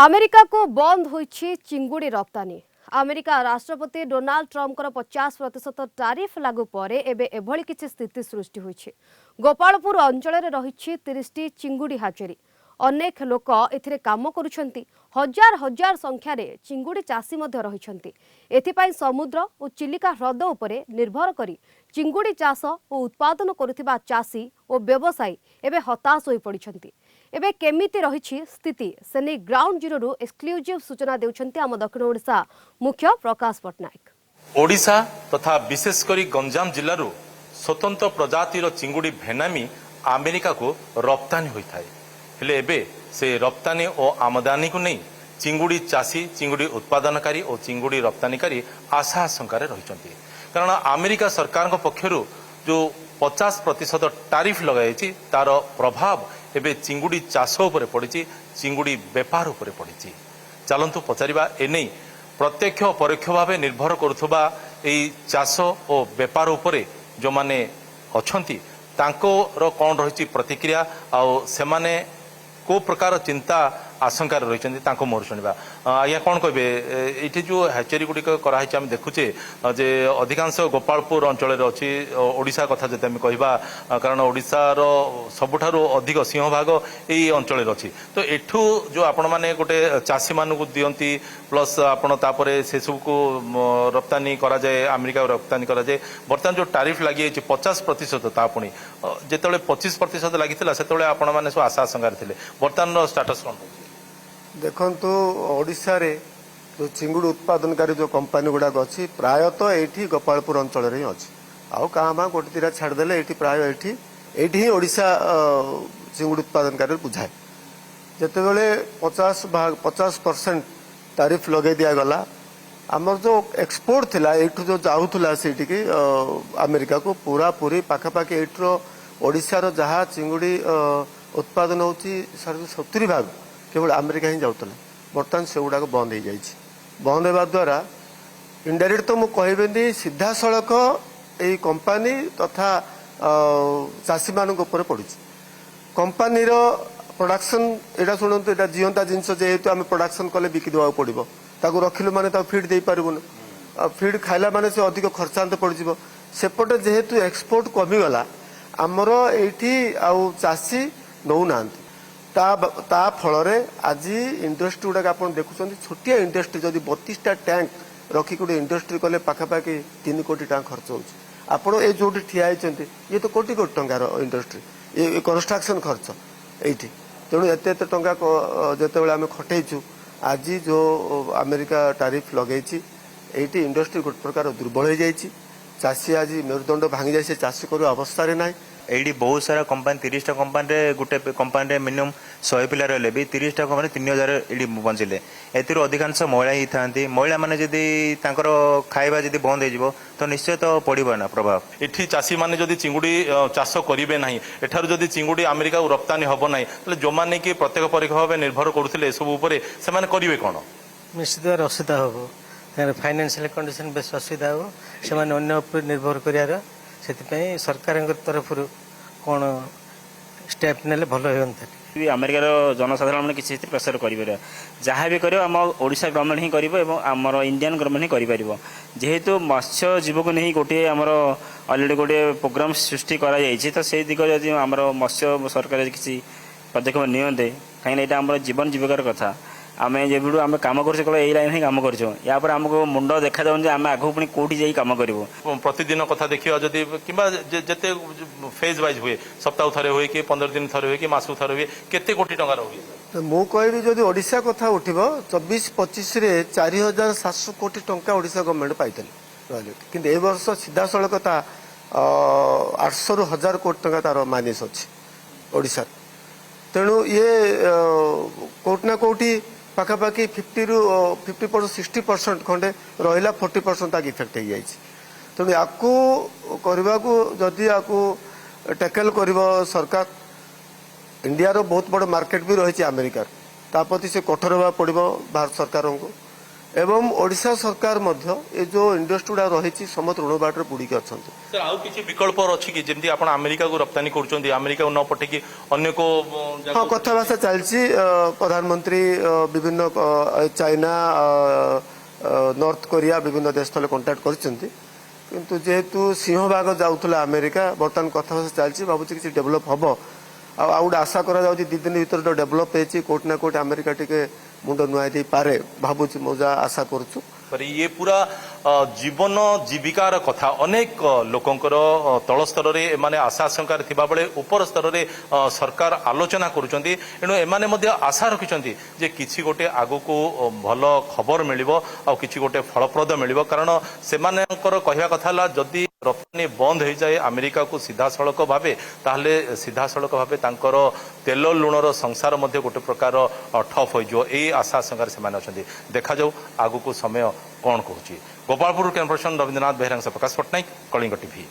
America को बंद होइछि चिंगुड़ी रप्तानी। America राष्ट्रपति डोनाल्ड ट्रम्प 50% टारिफ लागू पर एबे एभली किछि स्थिति सृष्टि होइछि। गोपालपुर अंचल रही 30टी चिंगुड़ी हाचेरी। अनेक लोक एथिरे काम करुछंती। हजार हजार संख्यार चिंगुड़ी चाषी मध्य रहिछंती। एथिपाई समुद्र और चिलिका ह्रद उपरे निर्भर करी चिंगुड़ी चाष और उत्पादन करुथिबा चाषी और व्यवसायी एबे हताश होई पड़िछंती। एबे केमिति रहिछि स्थिति से नहीं ग्राउंड जीरो एक्सक्लूसिव सूचना देउछंती आम दक्षिण ओडिशा मुख्य प्रकाश पटनायक। ओडिशा तथा विशेषकर गंजाम जिल्लारू स्वतंत्र प्रजातिर चिंगुड़ी भेनामी अमेरिका को रप्तानी होता है। हेले एबे से रप्तानी और आमदानी को नहीं चिंगुड़ी चाषी चिंगुड़ी उत्पादनकारी और चिंगुड़ी रप्तानीकारी आशा आशंकार रही। कारण अमेरिका सरकार पक्षर जो 50% टारिफ लगाई तार प्रभाव एबे चिंगुड़ी चाष उपरे पड़ी चिंगुड़ी बेपार उपरे पड़ी। चलतु पचारिबा एने प्रत्यक्ष परोक्ष भाव निर्भर करुवा चाष और बेपार उपरे जो माने अछंती तांकर कौन रही प्रतिक्रिया आउ सेमाने को प्रकार चिंता आशंकार रही मोर शुणा। आज्ञा कौन कहे ये जो हैचेरी गुड़िक कराई आम देखुचे जे अधिकांश गोपालपुर अंचल अच्छी ओडिशा कथा जब आम कहवा कारण ओडिशार सबुठार अधिक सिंह भाग यही अंचल अच्छी तो एठू जो आपण मैंने गोटे चाषी मान दियंती प्लस आपण तापरे से सब को रप्तानी कराए अमेरिका रप्तानी कराए बर्तमान जो टारिफ लगी 50% तापुणी जिते 25% लगी से आपण मैंने सब आशा आशंकार थे बर्तमान स्टाटस कौन देखंतु ओडिशा रे जो चिंगुड़ी उत्पादनकारी जो कंपनी गुड़ाक अच्छी प्रायतः ये गोपालपुर अंचल ही अच्छी आउ कहाँ गोटे तीरा छाड़देले ये प्राय ये ही ओडिशा चिंगुड़ी उत्पादनकारी बुझाए जिते बड़े 50% तारीफ लगे दिगला आमर जो एक्सपोर्ट थिला एठू जो जाऊला से अमेरिका को पूरा पूरी पाखापाखि एठर ओडिशार जहाँ चिंगुड़ी उत्पादन होची 70% केवल अमेरिका ही जाऊला बर्तमान से गुड़ाक बंद हो जाए बंद होगा द्वारा इनडायरेक्ट तो मुझे कहबी सीधा सड़क यही कंपानी तथा चाषी मान पड़ी कंपानी प्रोडक्शन यहाँ शुणु यहाँ जीवंता जिनस जेहेतु आम प्रोडक्शन कले बिकी देवा पड़ो ताकू रखिलु माने फीड दे पारूँ फीड खाइला माने से अधिक खर्चांत पड़ सेपटे जेहेतु एक्सपोर्ट कमिगला आमर ये चाषी नौ ना ता फल आज इंडस्ट्री गुड़ाक आप देखुं छोटिया इंडस्ट्री जदि 32टा टैंक रखी गोटे इंडस्ट्री कले पाखापाखि 3 कोटी टाँग खर्च होपड़ ये जो ठिया ये तो कोटी कोटी टंकार इंडस्ट्री ये कंस्ट्रक्शन खर्च ये तेणु एत टाँग जिते आम खटेचु आज जो अमेरिका टारिफ लगे ये इंडस्ट्री गोटे प्रकार दुर्बल हो जाए चाषी आज मेरुदंड भांगी जाए चाष कर अवस्था ना ये बहुत सारा कंपानी 30टा कंपानी गोटे कंपानी मिनिमम 100 पिला रही भी 30टा कंपानी 3000 ये बंचिले एतिर अधिकांश महिला ही था महिला मैंने जदि खाଇବା जदि बंद हो तो निश्चय तो पड़ो ना प्रभाव इठी चाषी माने जदि चिंगुड़ी चाष करेंगे ना एठार जदि चिंगुड़ी अमेरिका रप्तानी हम ना जो मैंने कि प्रत्येक परोक्ष भाव निर्भर करुले सब से करेंगे कौन निश्चित भाव असुविधा हम फाइनेंशियल कंडीशन बेस असुविधा हम से अन्य निर्भर कर सरकार तरफ कौन स्टेप ने भल हो अमेरिकार जनसाधारण मैंने किसी प्रेसर कर जहाँ भी कर ओडिशा गवर्नमेंट ही कर इंडियन गवर्नमेंट ही कर जेहेतु मत्स्य जीव को नहीं गोटे आमर अलरेडी गोटे प्रोग्राम सृष्टि कराई तो से दिग जब आम मत्स्य सरकार किसी पदक्षेप नियंते कहीं यहाँ जीवन जीविकार कथा आम जब आम कम कर लाइन ही कम कर आमको मुंड देखा जाऊँ आम आगे पुणी कौटी जा कम कर प्रतिदिन कथा देखा जदि जिते फेज वाइज हुए सप्ताह थे हुए कि 15 दिन थे हुए कि मासू थे हुए केते कोटी टंकार हुए मु कहबी जदि ओडिशा कथा उठिबो 24-25 रे 4700 कोटी टंका ओडिशा गवर्नमेंट पाइतले किंतु ए वर्ष सीधा सड़कता 800 रु 1000 कोटी टंका तार माइनस अछि ओडिशा तेणु ये कोट ना कोटी पाखापाखि 50% खंडे रहा 40% तक इफेक्ट हो जाए तेणु या करने को जदि या टैकल कर सरकार इंडिया रो बहुत बड़ मार्केट भी रही अमेरिकार प्रति से कठोर होगा पड़ो भारत सरकार को ଏବଂ ଓଡ଼ିଶା ସରକାର ମଧ୍ୟ ଏ ଯୋଉ ଇଣ୍ଡଷ୍ଟ୍ରି ଗୁଡ଼ା ରହିଛି ସମସ୍ତ ଋଣ ବାଟରେ ବୁଡ଼ିକି ଅଛନ୍ତି। ସାର୍ ଆଉ କିଛି ବିକଳ୍ପ ଅଛି କି ଯେମିତି ଆପଣ ଆମେରିକାକୁ ରପ୍ତାନି କରୁଛନ୍ତି ଆମେରିକାକୁ ନ ପଠେଇକି ଅନ୍ୟ କୋଉ ହଁ କଥାବାର୍ତ୍ତା ଚାଲିଛି ପ୍ରଧାନମନ୍ତ୍ରୀ ବିଭିନ୍ନ ଚାଇନା ନର୍ଥ କୋରିଆ ବିଭିନ୍ନ ଦେଶ ତଳେ କଣ୍ଟାକ୍ଟ କରିଛନ୍ତି କିନ୍ତୁ ଯେହେତୁ ସିଂହଭାଗ ଯାଉଥିଲା ଆମେରିକା ବର୍ତ୍ତମାନ କଥାବାର୍ତ୍ତା ଚାଲିଛି ଭାବୁଛି କିଛି ଡେଭଲପ ହବ ଆଉ ଗୋଟେ ଆଶା କରାଯାଉଛି 2 ଦିନ ଭିତରେ ତ ଡେଭଲପ ହେଇଛି କୋଉଠି ନା କୋଉଠି ଆମେରିକା ଟିକେ ମୁଣ୍ଡ ନୁଆଇ ଦେଇପାରେ ଭାବୁଛି ମୁଁ ଯାହା ଆଶା କରୁଛୁ। ये पूरा जीवन जीविकार कथा अनेक लोकंकर तल स्तर में एमाने आशा आशंकार थिबा बेले ऊपर स्तर में सरकार आलोचना करुचंती एणु एमाने मध्य आशा रखिचंती जे किछि गोटे आगको भल खबर मिलिबो आ किछि गोटे फलप्रद मिलिबो कारण सेमानकर कहवा कथा ला जदि रप्तानी बंद हो जाए अमेरिका को सीधा सड़क भावे ताहले सीधा सड़क भावे तांकर तेल लुणर संसार मध्य गोटे प्रकार ठप हो आशा आशंकार से देखा जाऊ आगको समय कौन कहूँ गोपालपुर कैंपसन रवींद्रनाथ बेहरा प्रकाश पट्टनायक कलिंग टीवी।